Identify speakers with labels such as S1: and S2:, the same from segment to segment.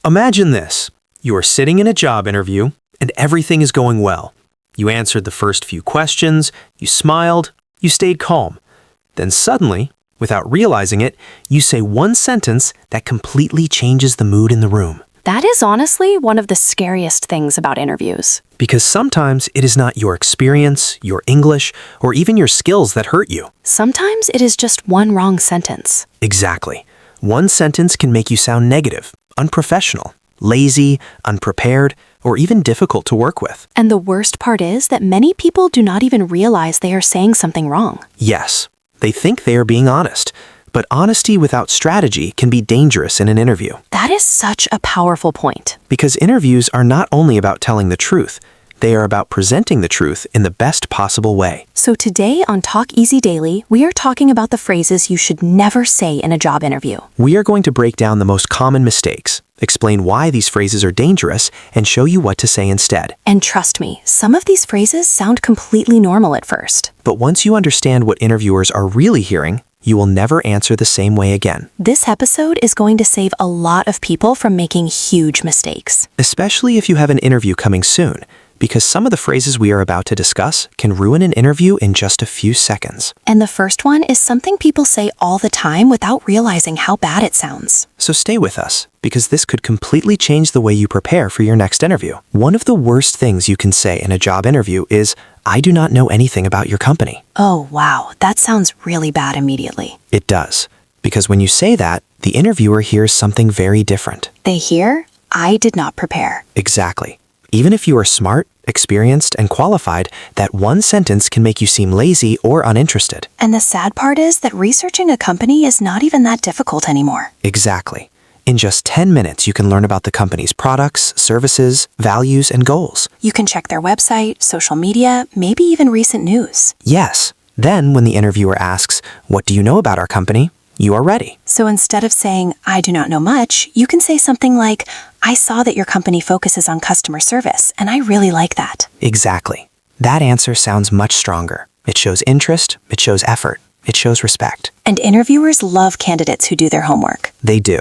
S1: Imagine this. You are sitting in a job interview, and everything is going well. You answered the first few questions, you smiled, you stayed calm. Then suddenly, without realizing it, you say one sentence that completely changes the mood in the room.
S2: That is honestly one of the scariest things about interviews.
S1: Because sometimes it is not your experience, your English, or even your skills that hurt you.
S2: Sometimes it is just one wrong sentence.
S1: Exactly. One sentence can make you sound negative, unprofessional, lazy, unprepared, or even difficult to work with.
S2: And the worst part is that many people do not even realize they are saying something wrong.
S1: Yes, they think they are being honest. But honesty without strategy can be dangerous in an interview.
S2: That is such a powerful point.
S1: Because interviews are not only about telling the truth, they are about presenting the truth in the best possible way.
S2: So today on Talk Easy Daily, we are talking about the phrases you should never say in a job interview.
S1: We are going to break down the most common mistakes, explain why these phrases are dangerous, and show you what to say instead.
S2: And trust me, some of these phrases sound completely normal at first.
S1: But once you understand what interviewers are really hearing, you will never answer the same way again.
S2: This episode is going to save a lot of people from making huge mistakes.
S1: Especially if you have an interview coming soon, because some of the phrases we are about to discuss can ruin an interview in just a few seconds.
S2: And the first one is something people say all the time without realizing how bad it sounds.
S1: So stay with us, because this could completely change the way you prepare for your next interview. One of the worst things you can say in a job interview is, "I do not know anything about your company."
S2: Oh, wow, that sounds really bad immediately.
S1: It does, because when you say that, the interviewer hears something very different.
S2: They hear, "I did not prepare."
S1: Exactly. Even if you are smart, experienced, and qualified, that one sentence can make you seem lazy or uninterested.
S2: And the sad part is that researching a company is not even that difficult anymore.
S1: Exactly. In just 10 minutes, you can learn about the company's products, services, values, and goals.
S2: You can check their website, social media, maybe even recent news.
S1: Yes. Then, when the interviewer asks, "What do you know about our company?" you are ready.
S2: So instead of saying, "I do not know much," you can say something like, "I saw that your company focuses on customer service, and I really like that."
S1: Exactly. That answer sounds much stronger. It shows interest, it shows effort, it shows respect.
S2: And interviewers love candidates who do their homework.
S1: They do.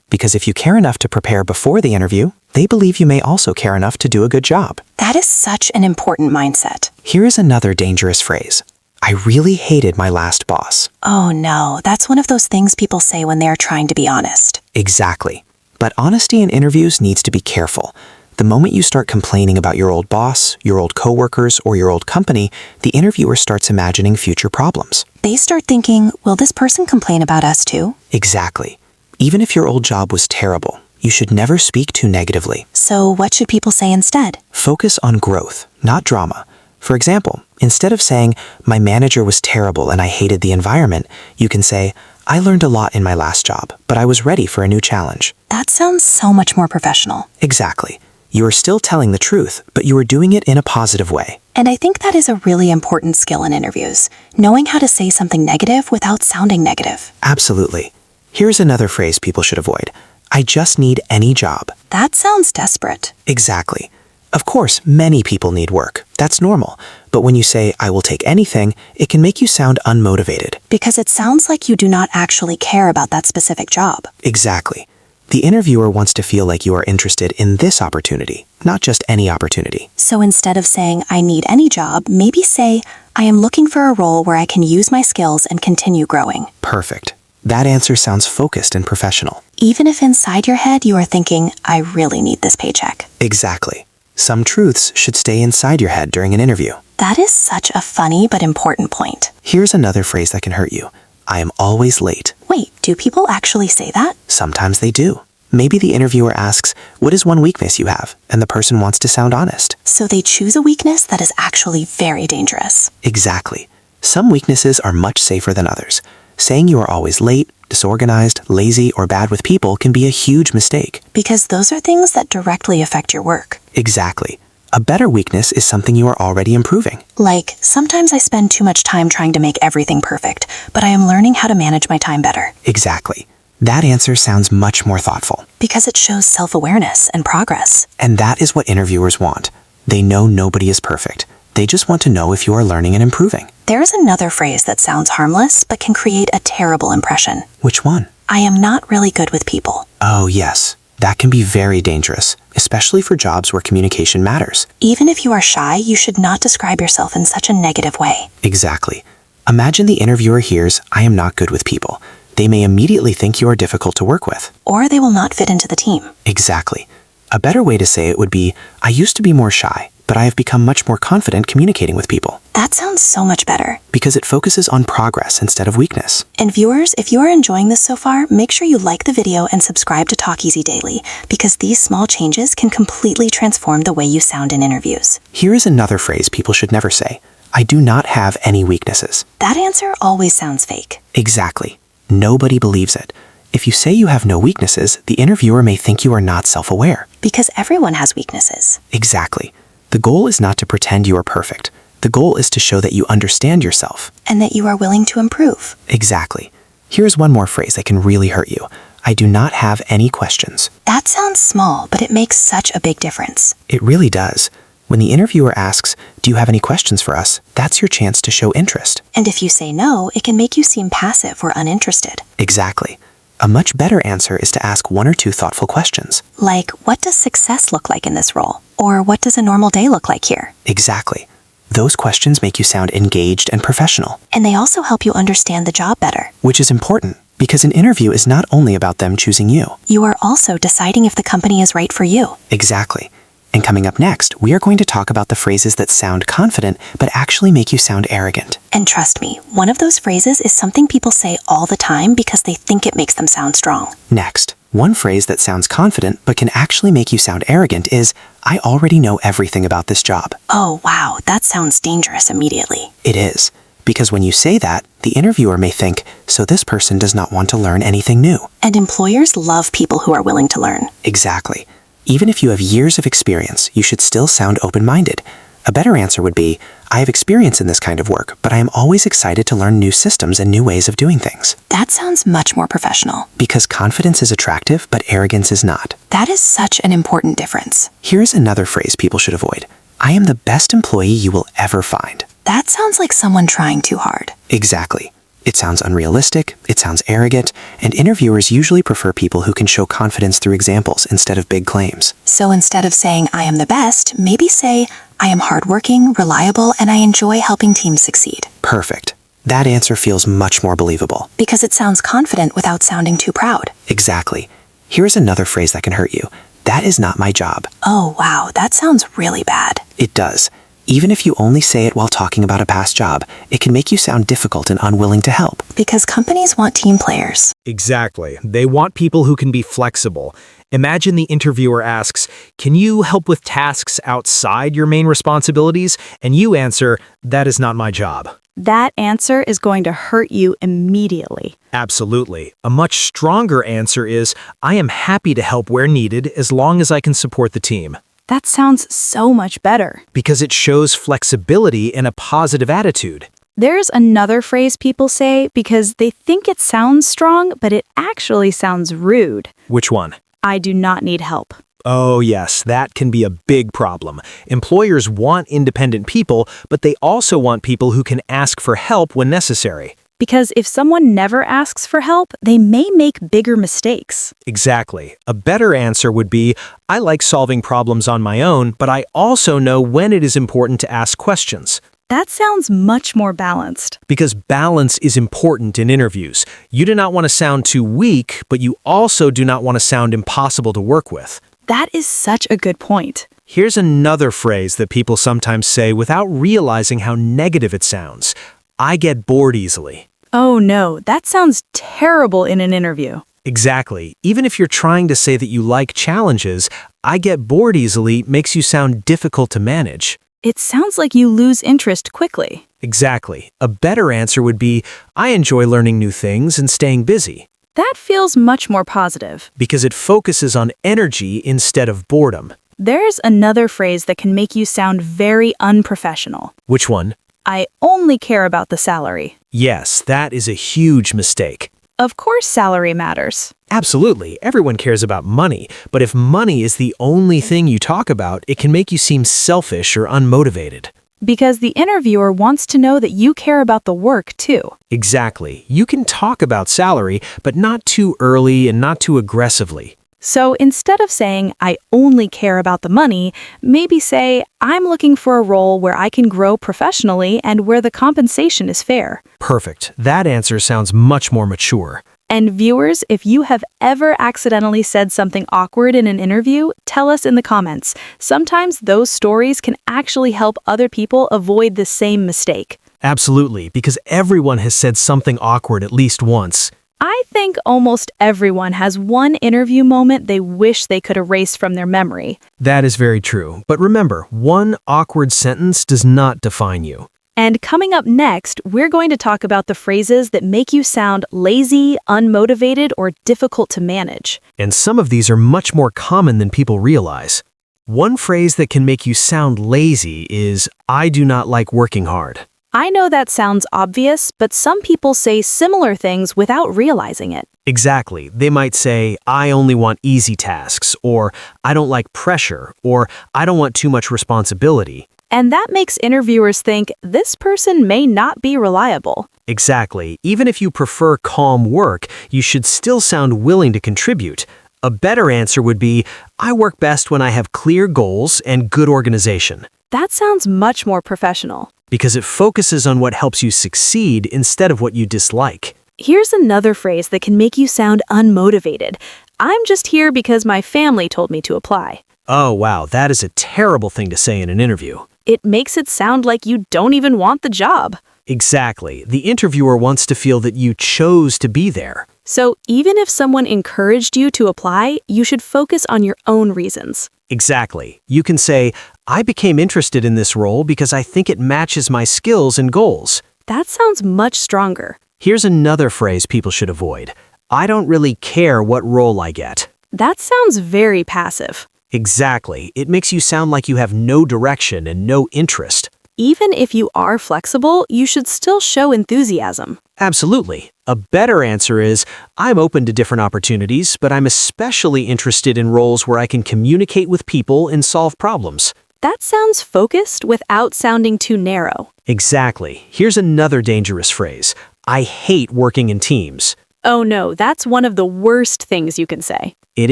S1: Because if you care enough to prepare before the interview, they believe you may also care enough to do a good job.
S2: That is such an important mindset.
S1: Here is another dangerous phrase. "I really hated my last boss."
S2: Oh no, that's one of those things people say when they're trying to be honest.
S1: Exactly. But honesty in interviews needs to be careful. The moment you start complaining about your old boss, your old coworkers, or your old company, the interviewer starts imagining future problems.
S2: They start thinking, will this person complain about us too?
S1: Exactly. Even if your old job was terrible, you should never speak too negatively.
S2: So what should people say instead?
S1: Focus on growth, not drama. For example, instead of saying, "My manager was terrible and I hated the environment," you can say, "I learned a lot in my last job, but I was ready for a new challenge."
S2: That sounds so much more professional.
S1: Exactly. You are still telling the truth, but you are doing it in a positive way.
S2: And I think that is a really important skill in interviews, knowing how to say something negative without sounding negative.
S1: Absolutely. Here's another phrase people should avoid. "I just need any job."
S2: That sounds desperate.
S1: Exactly. Of course, many people need work. That's normal. But when you say, "I will take anything," it can make you sound unmotivated.
S2: Because it sounds like you do not actually care about that specific job.
S1: Exactly. The interviewer wants to feel like you are interested in this opportunity, not just any opportunity.
S2: So instead of saying, "I need any job," maybe say, "I am looking for a role where I can use my skills and continue growing."
S1: Perfect. That answer sounds focused and professional.
S2: Even if inside your head you are thinking, "I really need this paycheck."
S1: Exactly. Some truths should stay inside your head during an interview.
S2: That is such a funny but important point.
S1: Here's another phrase that can hurt you. "I am always late."
S2: Wait, do people actually say that?
S1: Sometimes they do. Maybe the interviewer asks, "What is one weakness you have?" and the person wants to sound honest.
S2: So they choose a weakness that is actually very dangerous.
S1: Exactly. Some weaknesses are much safer than others. Saying you are always late, disorganized, lazy, or bad with people can be a huge mistake.
S2: Because those are things that directly affect your work.
S1: Exactly. A better weakness is something you are already improving.
S2: Like, sometimes I spend too much time trying to make everything perfect, but I am learning how to manage my time better.
S1: Exactly. That answer sounds much more thoughtful.
S2: Because it shows self-awareness and progress.
S1: And that is what interviewers want. They know nobody is perfect. They just want to know if you are learning and improving.
S2: There is another phrase that sounds harmless, but can create a terrible impression.
S1: Which one?
S2: "I am not really good with people."
S1: Oh, yes. That can be very dangerous, especially for jobs where communication matters.
S2: Even if you are shy, you should not describe yourself in such a negative way.
S1: Exactly. Imagine the interviewer hears, "I am not good with people." They may immediately think you are difficult to work with.
S2: Or they will not fit into the team.
S1: Exactly. A better way to say it would be, "I used to be more shy, but I have become much more confident communicating with people."
S2: That sounds so much better.
S1: Because it focuses on progress instead of weakness.
S2: And viewers, if you are enjoying this so far, make sure you like the video and subscribe to Talk Easy Daily, because these small changes can completely transform the way you sound in interviews.
S1: Here is another phrase people should never say. "I do not have any weaknesses."
S2: That answer always sounds fake.
S1: Exactly. Nobody believes it. If you say you have no weaknesses, the interviewer may think you are not self-aware.
S2: Because everyone has weaknesses.
S1: Exactly. The goal is not to pretend you are perfect. The goal is to show that you understand yourself.
S2: And that you are willing to improve.
S1: Exactly. Here's one more phrase that can really hurt you. "I do not have any questions."
S2: That sounds small, but it makes such a big difference.
S1: It really does. When the interviewer asks, "Do you have any questions for us?" that's your chance to show interest.
S2: And if you say no, it can make you seem passive or uninterested.
S1: Exactly. A much better answer is to ask one or two thoughtful questions.
S2: Like, what does success look like in this role? Or what does a normal day look like here?
S1: Exactly. Those questions make you sound engaged and professional.
S2: And they also help you understand the job better.
S1: Which is important, because an interview is not only about them choosing you.
S2: You are also deciding if the company is right for you.
S1: Exactly. And coming up next, we are going to talk about the phrases that sound confident but actually make you sound arrogant.
S2: And trust me, one of those phrases is something people say all the time because they think it makes them sound strong.
S1: Next, one phrase that sounds confident but can actually make you sound arrogant is, "I already know everything about this job."
S2: Oh, wow, that sounds dangerous immediately.
S1: It is. Because when you say that, the interviewer may think, "So this person does not want to learn anything new."
S2: And employers love people who are willing to learn.
S1: Exactly. Even if you have years of experience, you should still sound open-minded. A better answer would be, "I have experience in this kind of work, but I am always excited to learn new systems and new ways of doing things."
S2: That sounds much more professional.
S1: Because confidence is attractive, but arrogance is not.
S2: That is such an important difference.
S1: Here's another phrase people should avoid. "I am the best employee you will ever find."
S2: That sounds like someone trying too hard.
S1: Exactly. It sounds unrealistic, it sounds arrogant, and interviewers usually prefer people who can show confidence through examples instead of big claims.
S2: So instead of saying, "I am the best," maybe say, "I am hardworking, reliable, and I enjoy helping teams succeed."
S1: Perfect. That answer feels much more believable.
S2: Because it sounds confident without sounding too proud.
S1: Exactly. Here's another phrase that can hurt you. "That is not my job."
S2: Oh, wow, that sounds really bad.
S1: It does. Even if you only say it while talking about a past job, it can make you sound difficult and unwilling to help.
S2: Because companies want team players.
S3: Exactly. They want people who can be flexible. Imagine the interviewer asks, "Can you help with tasks outside your main responsibilities?" And you answer, "That is not my job."
S4: That answer is going to hurt you immediately.
S3: Absolutely. A much stronger answer is, "I am happy to help where needed as long as I can support the team."
S4: That sounds so much better.
S3: Because it shows flexibility and a positive attitude.
S4: There's another phrase people say because they think it sounds strong, but it actually sounds rude.
S3: Which one?
S4: "I do not need help."
S3: Oh yes, that can be a big problem. Employers want independent people, but they also want people who can ask for help when necessary.
S4: Because if someone never asks for help, they may make bigger mistakes.
S3: Exactly. A better answer would be, "I like solving problems on my own, but I also know when it is important to ask questions."
S4: That sounds much more balanced.
S3: Because balance is important in interviews. You do not want to sound too weak, but you also do not want to sound impossible to work with.
S4: That is such a good point.
S3: Here's another phrase that people sometimes say without realizing how negative it sounds. "I get bored easily."
S4: Oh no, that sounds terrible in an interview.
S3: Exactly. Even if you're trying to say that you like challenges, "I get bored easily" makes you sound difficult to manage.
S4: It sounds like you lose interest quickly.
S3: Exactly. A better answer would be, "I enjoy learning new things and staying busy."
S4: That feels much more positive.
S3: Because it focuses on energy instead of boredom.
S4: There's another phrase that can make you sound very unprofessional.
S3: Which one?
S4: "I only care about the salary."
S3: Yes, that is a huge mistake.
S4: Of course salary matters.
S3: Absolutely, everyone cares about money, but if money is the only thing you talk about, it can make you seem selfish or unmotivated.
S4: Because the interviewer wants to know that you care about the work too.
S3: Exactly. You can talk about salary, but not too early and not too aggressively.
S4: So instead of saying, I only care about the money, maybe say, I'm looking for a role where I can grow professionally and where the compensation is fair.
S3: Perfect. That answer sounds much more mature.
S4: And viewers, if you have ever accidentally said something awkward in an interview, tell us in the comments. Sometimes those stories can actually help other people avoid the same mistake.
S3: Absolutely, because everyone has said something awkward at least once.
S4: I think almost everyone has one interview moment they wish they could erase from their memory.
S3: That is very true. But remember, one awkward sentence does not define you.
S4: And coming up next, we're going to talk about the phrases that make you sound lazy, unmotivated, or difficult to manage.
S3: And some of these are much more common than people realize. One phrase that can make you sound lazy is, I do not like working hard.
S4: I know that sounds obvious, but some people say similar things without realizing it.
S3: Exactly. They might say, I only want easy tasks, or I don't like pressure, or I don't want too much responsibility.
S4: And that makes interviewers think this person may not be reliable.
S3: Exactly. Even if you prefer calm work, you should still sound willing to contribute. A better answer would be, I work best when I have clear goals and good organization.
S4: That sounds much more professional.
S3: Because it focuses on what helps you succeed instead of what you dislike.
S4: Here's another phrase that can make you sound unmotivated. I'm just here because my family told me to apply.
S3: Oh, wow, that is a terrible thing to say in an interview.
S4: It makes it sound like you don't even want the job.
S3: Exactly. The interviewer wants to feel that you chose to be there.
S4: So even if someone encouraged you to apply, you should focus on your own reasons.
S3: Exactly. You can say, I became interested in this role because I think it matches my skills and goals.
S4: That sounds much stronger.
S3: Here's another phrase people should avoid. I don't really care what role I get.
S4: That sounds very passive.
S3: Exactly. It makes you sound like you have no direction and no interest.
S4: Even if you are flexible, you should still show enthusiasm.
S3: Absolutely. A better answer is, I'm open to different opportunities, but I'm especially interested in roles where I can communicate with people and solve problems.
S4: That sounds focused without sounding too narrow.
S3: Exactly. Here's another dangerous phrase. I hate working in teams.
S4: Oh no, that's one of the worst things you can say.
S3: It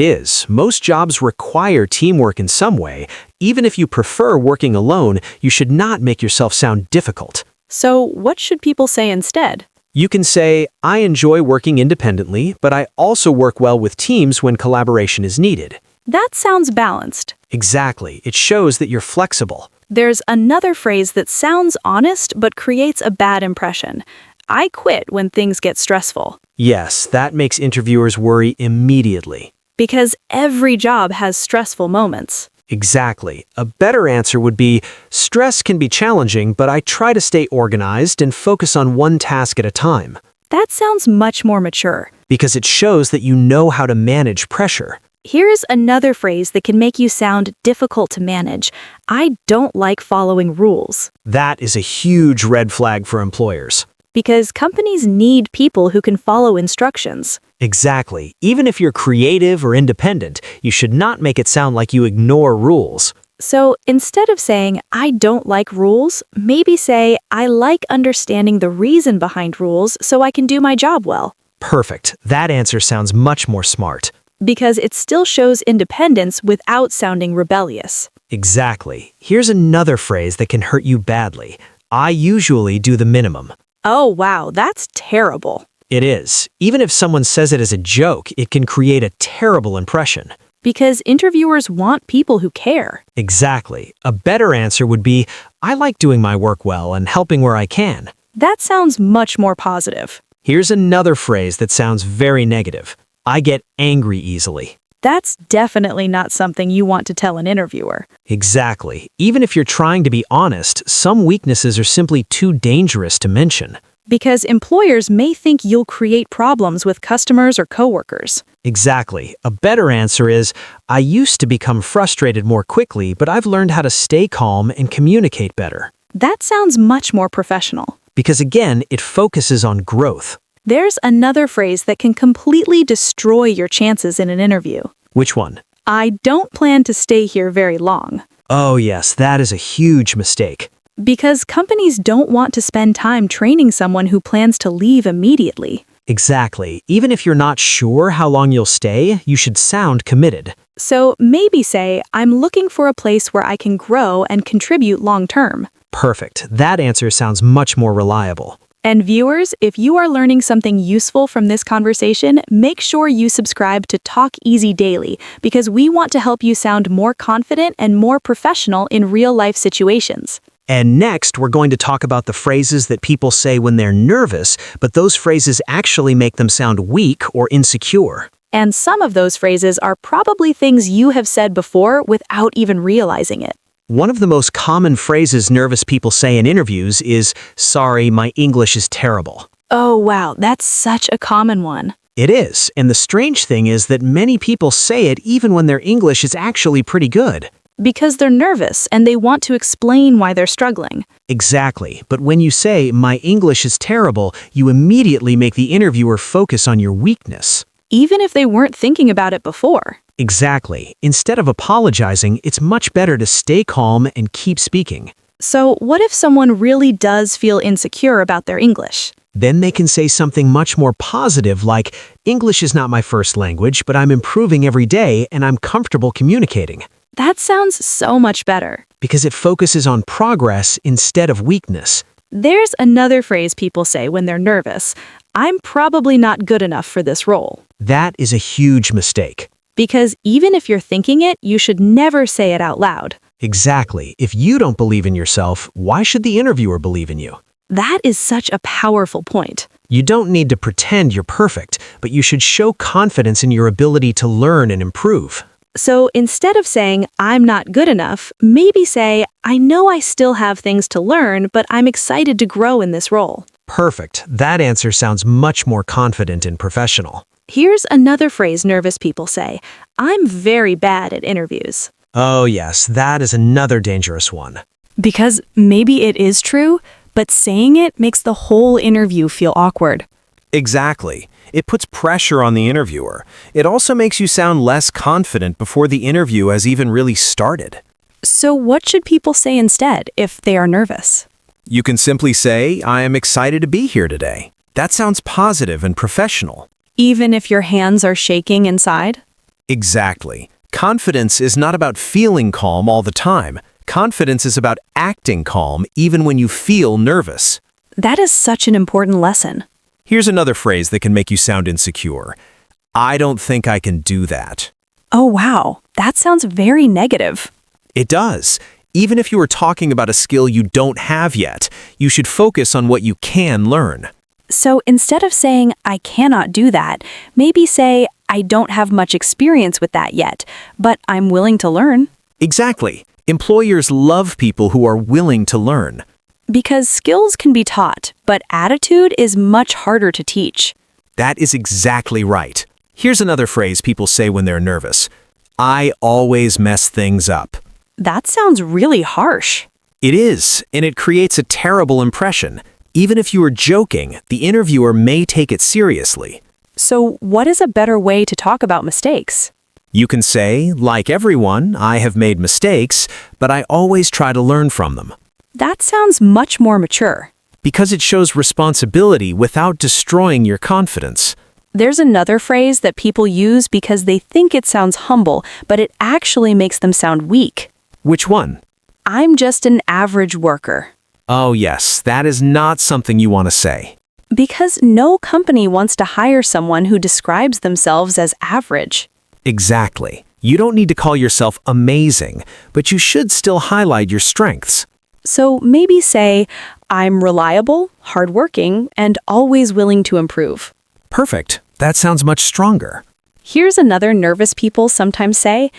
S3: is. Most jobs require teamwork in some way. Even if you prefer working alone, you should not make yourself sound difficult.
S4: So what should people say instead?
S3: You can say, I enjoy working independently, but I also work well with teams when collaboration is needed.
S4: That sounds balanced.
S3: Exactly. It shows that you're flexible.
S4: There's another phrase that sounds honest but creates a bad impression. I quit when things get stressful.
S3: Yes, that makes interviewers worry immediately.
S4: Because every job has stressful moments.
S3: Exactly. A better answer would be, stress can be challenging, but I try to stay organized and focus on one task at a time.
S4: That sounds much more mature.
S3: Because it shows that you know how to manage pressure.
S4: Here's another phrase that can make you sound difficult to manage. I don't like following rules.
S3: That is a huge red flag for employers.
S4: Because companies need people who can follow instructions.
S3: Exactly. Even if you're creative or independent, you should not make it sound like you ignore rules.
S4: So instead of saying, I don't like rules, maybe say, I like understanding the reason behind rules so I can do my job well.
S3: Perfect. That answer sounds much more smart.
S4: Because it still shows independence without sounding rebellious.
S3: Exactly. Here's another phrase that can hurt you badly. I usually do the minimum.
S4: Oh wow, that's terrible.
S3: It is. Even if someone says it as a joke, it can create a terrible impression.
S4: Because interviewers want people who care.
S3: Exactly. A better answer would be, I like doing my work well and helping where I can.
S4: That sounds much more positive.
S3: Here's another phrase that sounds very negative. I get angry easily.
S4: That's definitely not something you want to tell an interviewer.
S3: Exactly. Even if you're trying to be honest, some weaknesses are simply too dangerous to mention.
S4: Because employers may think you'll create problems with customers or coworkers.
S3: Exactly. A better answer is, I used to become frustrated more quickly, but I've learned how to stay calm and communicate better.
S4: That sounds much more professional.
S3: Because again, it focuses on growth.
S4: There's another phrase that can completely destroy your chances in an interview.
S3: Which one?
S4: I don't plan to stay here very long.
S3: Oh yes, that is a huge mistake.
S4: Because companies don't want to spend time training someone who plans to leave immediately.
S3: Exactly. Even if you're not sure how long you'll stay, you should sound committed.
S4: So maybe say, I'm looking for a place where I can grow and contribute long term.
S3: Perfect. That answer sounds much more reliable.
S4: And viewers, if you are learning something useful from this conversation, make sure you subscribe to Talk Easy Daily because we want to help you sound more confident and more professional in real-life situations.
S3: And next, we're going to talk about the phrases that people say when they're nervous, but those phrases actually make them sound weak or insecure.
S4: And some of those phrases are probably things you have said before without even realizing it.
S3: One of the most common phrases nervous people say in interviews is, "Sorry, my English is terrible."
S4: Oh, wow, that's such a common one.
S3: It is, and the strange thing is that many people say it even when their English is actually pretty good.
S4: Because they're nervous and they want to explain why they're struggling.
S3: Exactly, but when you say, "My English is terrible," you immediately make the interviewer focus on your weakness.
S4: Even if they weren't thinking about it before.
S3: Exactly. Instead of apologizing, it's much better to stay calm and keep speaking.
S4: So what if someone really does feel insecure about their English?
S3: Then they can say something much more positive like, "English is not my first language, but I'm improving every day and I'm comfortable communicating."
S4: That sounds so much better.
S3: Because it focuses on progress instead of weakness.
S4: There's another phrase people say when they're nervous. I'm probably not good enough for this role.
S3: That is a huge mistake.
S4: Because even if you're thinking it, you should never say it out loud.
S3: Exactly. If you don't believe in yourself, why should the interviewer believe in you?
S4: That is such a powerful point.
S3: You don't need to pretend you're perfect, but you should show confidence in your ability to learn and improve.
S4: So instead of saying, I'm not good enough, maybe say, I know I still have things to learn, but I'm excited to grow in this role.
S3: Perfect. That answer sounds much more confident and professional.
S4: Here's another phrase nervous people say, I'm very bad at interviews.
S3: Oh yes, that is another dangerous one.
S4: Because maybe it is true, but saying it makes the whole interview feel awkward.
S1: Exactly. It puts pressure on the interviewer. It also makes you sound less confident before the interview has even really started.
S4: So what should people say instead if they are nervous?
S1: You can simply say, I am excited to be here today. That sounds positive and professional.
S4: Even if your hands are shaking inside?
S1: Exactly. Confidence is not about feeling calm all the time. Confidence is about acting calm even when you feel nervous.
S4: That is such an important lesson.
S1: Here's another phrase that can make you sound insecure. I don't think I can do that.
S4: Oh wow, that sounds very negative.
S1: It does. Even if you are talking about a skill you don't have yet, you should focus on what you can learn.
S4: So instead of saying, I cannot do that, maybe say, I don't have much experience with that yet, but I'm willing to learn.
S1: Exactly. Employers love people who are willing to learn.
S4: Because skills can be taught, but attitude is much harder to teach.
S1: That is exactly right. Here's another phrase people say when they're nervous. I always mess things up.
S4: That sounds really harsh.
S1: It is, and it creates a terrible impression. Even if you are joking, the interviewer may take it seriously.
S4: So what is a better way to talk about mistakes?
S1: You can say, like everyone, I have made mistakes, but I always try to learn from them.
S4: That sounds much more mature.
S1: Because it shows responsibility without destroying your confidence.
S4: There's another phrase that people use because they think it sounds humble, but it actually makes them sound weak.
S1: Which one?
S4: I'm just an average worker.
S1: Oh yes, that is not something you want to say.
S4: Because no company wants to hire someone who describes themselves as average.
S1: Exactly. You don't need to call yourself amazing, but you should still highlight your strengths.
S4: So maybe say, I'm reliable, hardworking, and always willing to improve.
S1: Perfect. That sounds much stronger.
S4: Here's another nervous people sometimes say,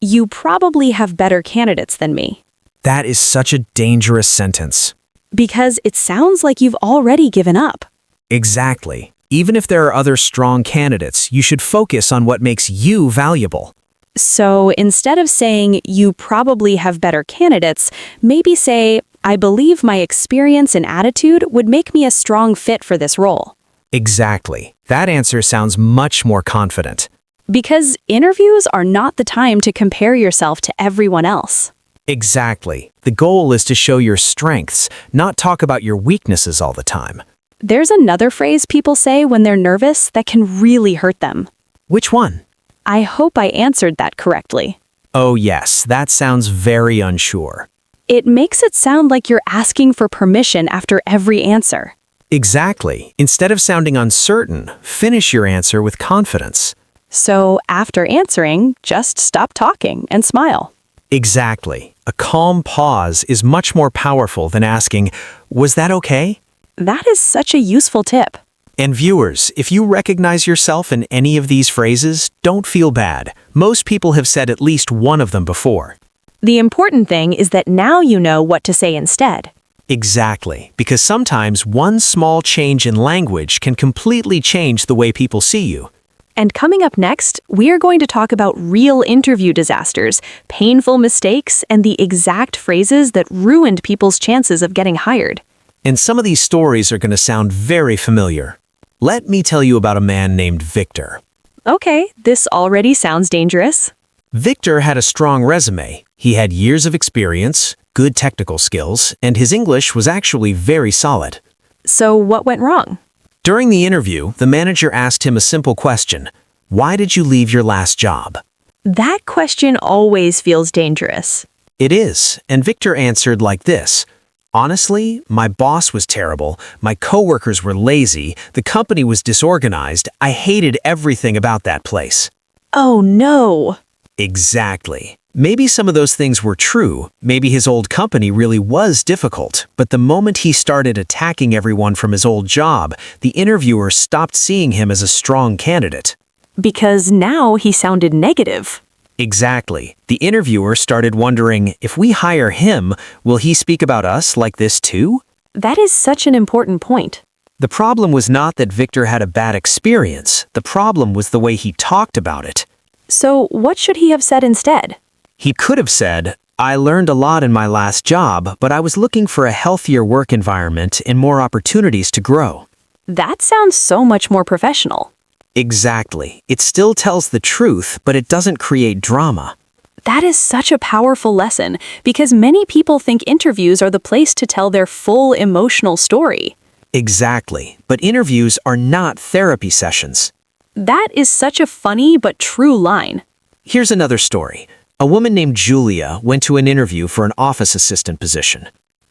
S4: you probably have better candidates than me.
S1: That is such a dangerous sentence.
S4: Because it sounds like you've already given up.
S1: Exactly. Even if there are other strong candidates, you should focus on what makes you valuable.
S4: So instead of saying, you probably have better candidates, maybe say, I believe my experience and attitude would make me a strong fit for this role.
S1: Exactly. That answer sounds much more confident.
S4: Because interviews are not the time to compare yourself to everyone else.
S1: Exactly. The goal is to show your strengths, not talk about your weaknesses all the time.
S4: There's another phrase people say when they're nervous that can really hurt them.
S3: Which one?
S4: I hope I answered that correctly.
S3: Oh yes, that sounds very unsure.
S4: It makes it sound like you're asking for permission after every answer.
S3: Exactly. Instead of sounding uncertain, finish your answer with confidence.
S4: So after answering, just stop talking and smile.
S3: Exactly. A calm pause is much more powerful than asking, "Was that okay?"
S4: That is such a useful tip.
S3: And viewers, if you recognize yourself in any of these phrases, don't feel bad. Most people have said at least one of them before.
S4: The important thing is that now you know what to say instead.
S3: Exactly, because sometimes one small change in language can completely change the way people see you.
S4: And coming up next, we are going to talk about real interview disasters, painful mistakes, and the exact phrases that ruined people's chances of getting hired.
S3: And some of these stories are going to sound very familiar. Let me tell you about a man named Victor.
S4: Okay, this already sounds dangerous.
S3: Victor had a strong resume. He had years of experience, good technical skills, and his English was actually very solid.
S4: So what went wrong?
S3: During the interview, the manager asked him a simple question. Why did you leave your last job?
S4: That question always feels dangerous.
S3: It is, and Victor answered like this. Honestly, my boss was terrible, my coworkers were lazy, the company was disorganized, I hated everything about that place.
S4: Oh no!
S3: Exactly. Maybe some of those things were true, maybe his old company really was difficult, but the moment he started attacking everyone from his old job, the interviewer stopped seeing him as a strong candidate.
S4: Because now he sounded negative.
S3: Exactly. The interviewer started wondering, if we hire him, will he speak about us like this too?
S4: That is such an important point.
S3: The problem was not that Victor had a bad experience. The problem was the way he talked about it.
S4: So what should he have said instead?
S3: He could have said, I learned a lot in my last job, but I was looking for a healthier work environment and more opportunities to grow.
S4: That sounds so much more professional.
S3: Exactly. It still tells the truth, but it doesn't create drama.
S4: That is such a powerful lesson because many people think interviews are the place to tell their full emotional story.
S3: Exactly. But interviews are not therapy sessions.
S4: That is such a funny but true line.
S3: Here's another story. A woman named Julia went to an interview for an office assistant position.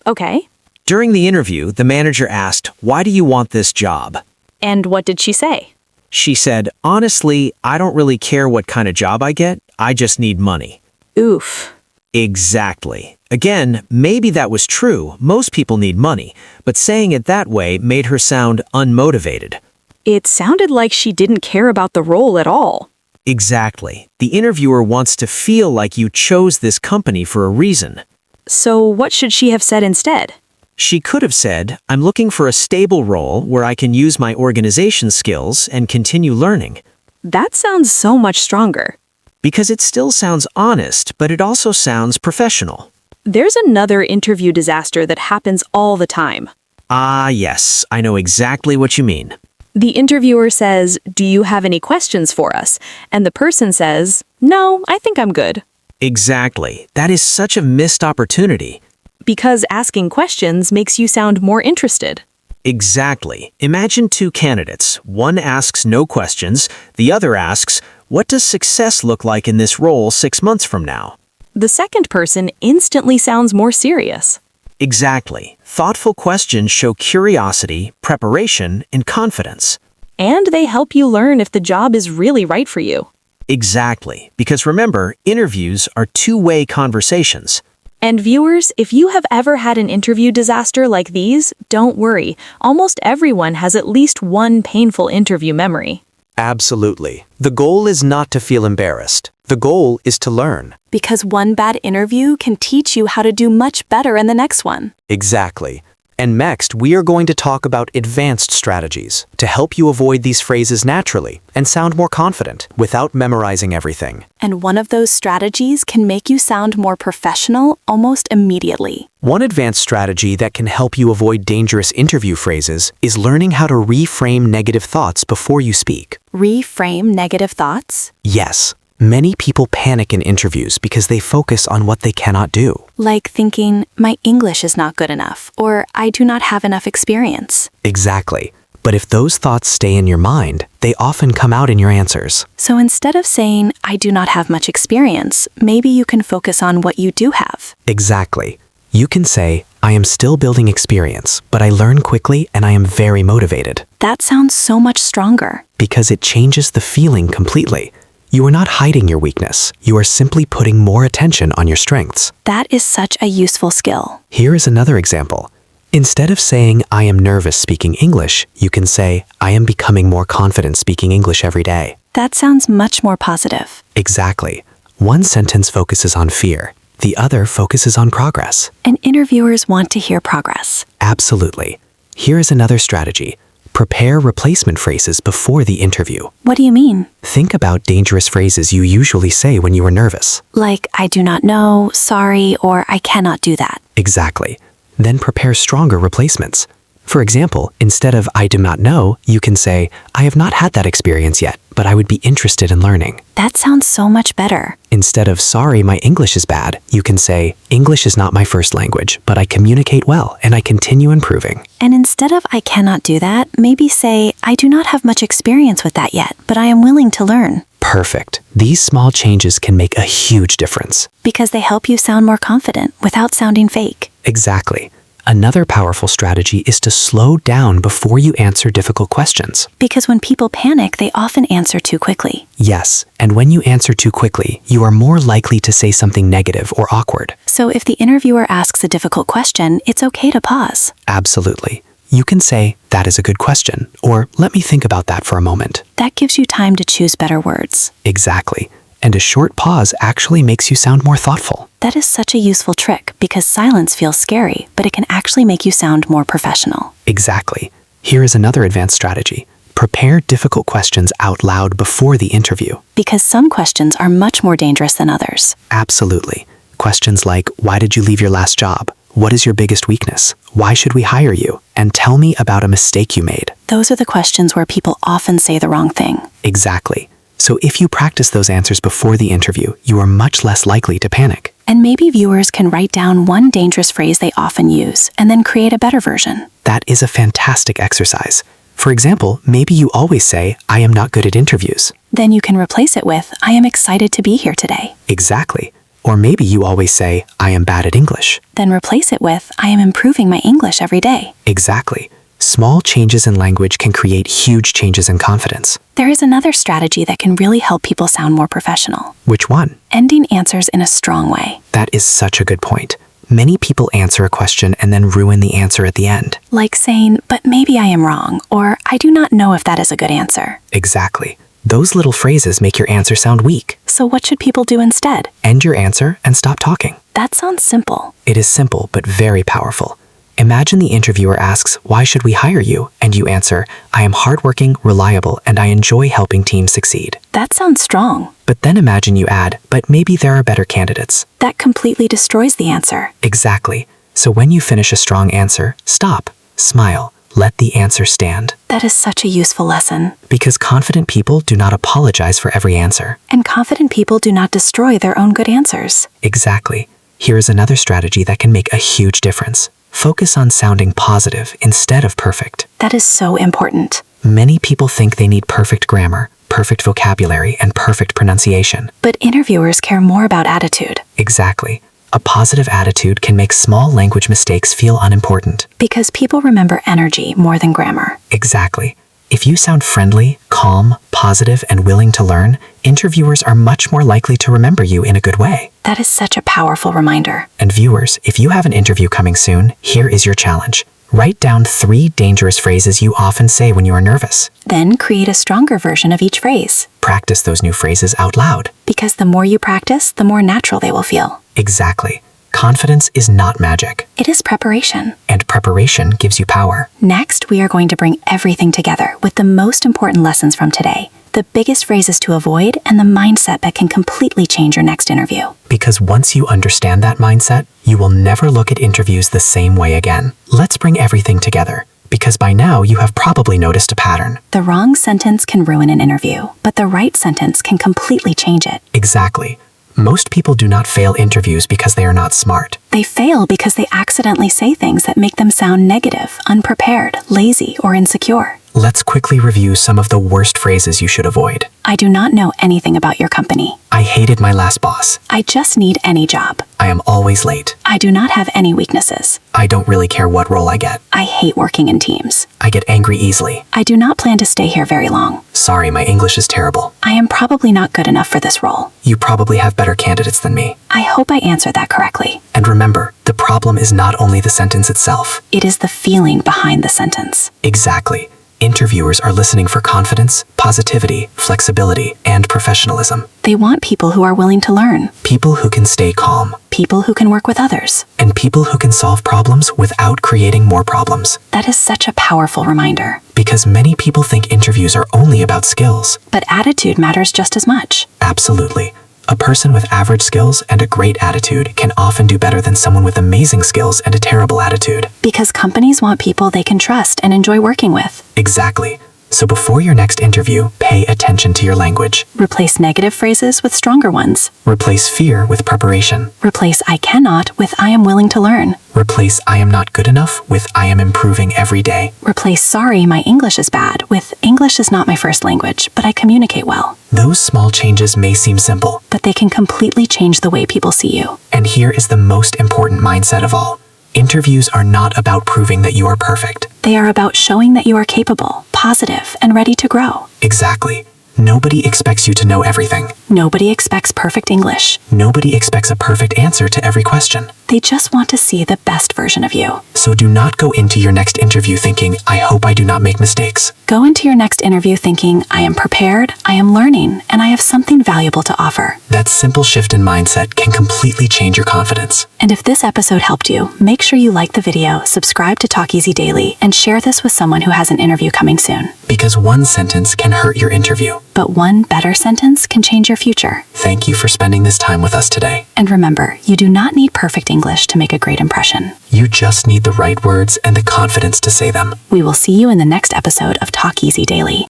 S4: Okay.
S3: During the interview, the manager asked, "Why do you want this job?"
S4: And what did she say?
S3: She said, "Honestly, I don't really care what kind of job I get. I just need money."
S4: Oof.
S3: Exactly. Again, maybe that was true. Most people need money, but saying it that way made her sound unmotivated.
S4: It sounded like she didn't care about the role at all.
S3: Exactly. The interviewer wants to feel like you chose this company for a reason.
S4: So what should she have said instead?
S3: She could have said, "I'm looking for a stable role where I can use my organization skills and continue learning."
S4: That sounds so much stronger.
S3: Because it still sounds honest, but it also sounds professional.
S4: There's another interview disaster that happens all the time.
S3: Ah, yes, I know exactly what you mean.
S4: The interviewer says, "Do you have any questions for us?" And the person says, "No, I think I'm good."
S3: Exactly. That is such a missed opportunity.
S4: Because asking questions makes you sound more interested.
S3: Exactly. Imagine two candidates. One asks no questions. The other asks, "What does success look like in this role 6 months from now?"
S4: The second person instantly sounds more serious.
S3: Exactly. Thoughtful questions show curiosity, preparation, and confidence.
S4: And they help you learn if the job is really right for you.
S3: Exactly. Because remember, interviews are two-way conversations.
S4: And viewers, if you have ever had an interview disaster like these, don't worry. Almost everyone has at least one painful interview memory.
S1: Absolutely. The goal is not to feel embarrassed. The goal is to learn.
S2: Because one bad interview can teach you how to do much better in the next one.
S1: Exactly. And next, we are going to talk about advanced strategies to help you avoid these phrases naturally and sound more confident without memorizing everything.
S2: And one of those strategies can make you sound more professional almost immediately.
S1: One advanced strategy that can help you avoid dangerous interview phrases is learning how to reframe negative thoughts before you speak.
S2: Reframe negative thoughts.
S1: Yes. Many people panic in interviews because they focus on what they cannot do.
S2: Like thinking, my English is not good enough, or I do not have enough experience.
S1: Exactly. But if those thoughts stay in your mind, they often come out in your answers.
S2: So instead of saying, I do not have much experience, maybe you can focus on what you do have.
S1: Exactly. You can say, I am still building experience, but I learn quickly and I am very motivated.
S2: That sounds so much stronger.
S1: Because it changes the feeling completely. You are not hiding your weakness. You are simply putting more attention on your strengths.
S2: That is such a useful skill.
S1: Here is another example. Instead of saying, I am nervous speaking English, you can say, I am becoming more confident speaking English every day.
S2: That sounds much more positive.
S1: Exactly. One sentence focuses on fear. The other focuses on progress.
S2: And interviewers want to hear progress.
S1: Absolutely. Here is another strategy. Prepare replacement phrases before the interview.
S2: What do you mean?
S1: Think about dangerous phrases you usually say when you are nervous.
S2: Like, I do not know, sorry, or I cannot do that.
S1: Exactly. Then prepare stronger replacements. For example, instead of I do not know, you can say, I have not had that experience yet, but I would be interested in learning.
S2: That sounds so much better.
S1: Instead of sorry, my English is bad, you can say, English is not my first language, but I communicate well and I continue improving.
S2: And instead of I cannot do that, maybe say, I do not have much experience with that yet, but I am willing to learn.
S1: Perfect. These small changes can make a huge difference.
S2: Because they help you sound more confident without sounding fake.
S1: Exactly. Another powerful strategy is to slow down before you answer difficult questions.
S2: Because when people panic, they often answer too quickly.
S1: Yes, and when you answer too quickly, you are more likely to say something negative or awkward.
S2: So if the interviewer asks a difficult question, it's okay to pause.
S1: Absolutely. You can say, that is a good question, or let me think about that for a moment.
S2: That gives you time to choose better words.
S1: Exactly. And a short pause actually makes you sound more thoughtful.
S2: That is such a useful trick because silence feels scary, but it can actually make you sound more professional.
S1: Exactly. Here is another advanced strategy. Prepare difficult questions out loud before the interview.
S2: Because some questions are much more dangerous than others.
S1: Absolutely. Questions like, why did you leave your last job? What is your biggest weakness? Why should we hire you? And tell me about a mistake you made.
S2: Those are the questions where people often say the wrong thing.
S1: Exactly. So if you practice those answers before the interview, you are much less likely to panic.
S2: And maybe viewers can write down one dangerous phrase they often use and then create a better version.
S1: That is a fantastic exercise. For example, maybe you always say, I am not good at interviews.
S2: Then you can replace it with, I am excited to be here today.
S1: Exactly. Or maybe you always say, I am bad at English.
S2: Then replace it with, I am improving my English every day.
S1: Exactly. Small changes in language can create huge changes in confidence.
S2: There is another strategy that can really help people sound more professional.
S1: Which one?
S2: Ending answers in a strong way.
S1: That is such a good point. Many people answer a question and then ruin the answer at the end.
S2: Like saying, but maybe I am wrong, or I do not know if that is a good answer.
S1: Exactly. Those little phrases make your answer sound weak.
S2: So what should people do instead?
S1: End your answer and stop talking.
S2: That sounds simple.
S1: It is simple but very powerful. Imagine the interviewer asks, why should we hire you? And you answer, I am hardworking, reliable, and I enjoy helping teams succeed.
S2: That sounds strong.
S1: But then imagine you add, but maybe there are better candidates.
S2: That completely destroys the answer.
S1: Exactly. So when you finish a strong answer, stop, smile, let the answer stand.
S2: That is such a useful lesson.
S1: Because confident people do not apologize for every answer.
S2: And confident people do not destroy their own good answers.
S1: Exactly. Here is another strategy that can make a huge difference. Focus on sounding positive instead of perfect.
S2: That is so important.
S1: Many people think they need perfect grammar, perfect vocabulary, and perfect pronunciation.
S2: But interviewers care more about attitude.
S1: Exactly. A positive attitude can make small language mistakes feel unimportant.
S2: Because people remember energy more than grammar.
S1: Exactly. If you sound friendly, calm, positive, and willing to learn, interviewers are much more likely to remember you in a good way.
S2: That is such a powerful reminder.
S1: And viewers, if you have an interview coming soon, here is your challenge. Write down 3 dangerous phrases you often say when you are nervous.
S2: Then create a stronger version of each phrase.
S1: Practice those new phrases out loud.
S2: Because the more you practice, the more natural they will feel.
S1: Exactly. Confidence is not magic.
S2: It is preparation.
S1: And preparation gives you power.
S2: Next, we are going to bring everything together with the most important lessons from today, the biggest phrases to avoid, and the mindset that can completely change your next interview.
S1: Because once you understand that mindset, you will never look at interviews the same way again. Let's bring everything together. because by now you have probably noticed a pattern.
S2: The wrong sentence can ruin an interview, but the right sentence can completely change it.
S1: Exactly. Most people do not fail interviews because they are not smart.
S2: They fail because they accidentally say things that make them sound negative, unprepared, lazy, or insecure.
S1: Let's quickly review some of the worst phrases you should avoid.
S2: I do not know anything about your company.
S1: I hated my last boss.
S2: I just need any job.
S1: I am always late.
S2: I do not have any weaknesses.
S1: I don't really care what role I get.
S2: I hate working in teams.
S1: I get angry easily.
S2: I do not plan to stay here very long.
S1: Sorry, my English is terrible.
S2: I am probably not good enough for this role.
S1: You probably have better candidates than me.
S2: I hope I answered that correctly.
S1: And remember, the problem is not only the sentence itself.
S2: It is the feeling behind the sentence.
S1: Exactly. Interviewers are listening for confidence, positivity, flexibility, and professionalism.
S2: They want people who are willing to learn,
S1: People who can stay calm,
S2: people who can work with others.
S1: and people who can solve problems without creating more problems.
S2: That is such a powerful reminder.
S1: Because many people think interviews are only about skills.
S2: But attitude matters just as much.
S1: Absolutely. A person with average skills and a great attitude can often do better than someone with amazing skills and a terrible attitude.
S2: Because companies want people they can trust and enjoy working with.
S1: Exactly. So before your next interview, pay attention to your language.
S2: Replace negative phrases with stronger ones.
S1: Replace fear with preparation.
S2: Replace I cannot with I am willing to learn.
S1: Replace I am not good enough with I am improving every day.
S2: Replace sorry, my English is bad with English is not my first language, but I communicate well.
S1: Those small changes may seem simple,
S2: But they can completely change the way people see you.
S1: and here is the most important mindset of all. Interviews are not about proving that you are perfect.
S2: They are about showing that you are capable, positive, and ready to grow.
S1: Exactly. Nobody expects you to know everything.
S2: Nobody expects perfect English.
S1: Nobody expects a perfect answer to every question.
S2: They just want to see the best version of you.
S1: So do not go into your next interview thinking, I hope I do not make mistakes.
S2: Go into your next interview thinking, I am prepared, I am learning, and I have something valuable to offer.
S1: That simple shift in mindset can completely change your confidence.
S2: And if this episode helped you, make sure you like the video, subscribe to Talk Easy Daily, and share this with someone who has an interview coming soon.
S1: Because one sentence can hurt your interview.
S2: But one better sentence can change your future.
S1: Thank you for spending this time with us today.
S2: And remember, you do not need perfect English to make a great impression.
S1: You just need the right words and the confidence to say them.
S2: We will see you in the next episode of Talk Easy Daily.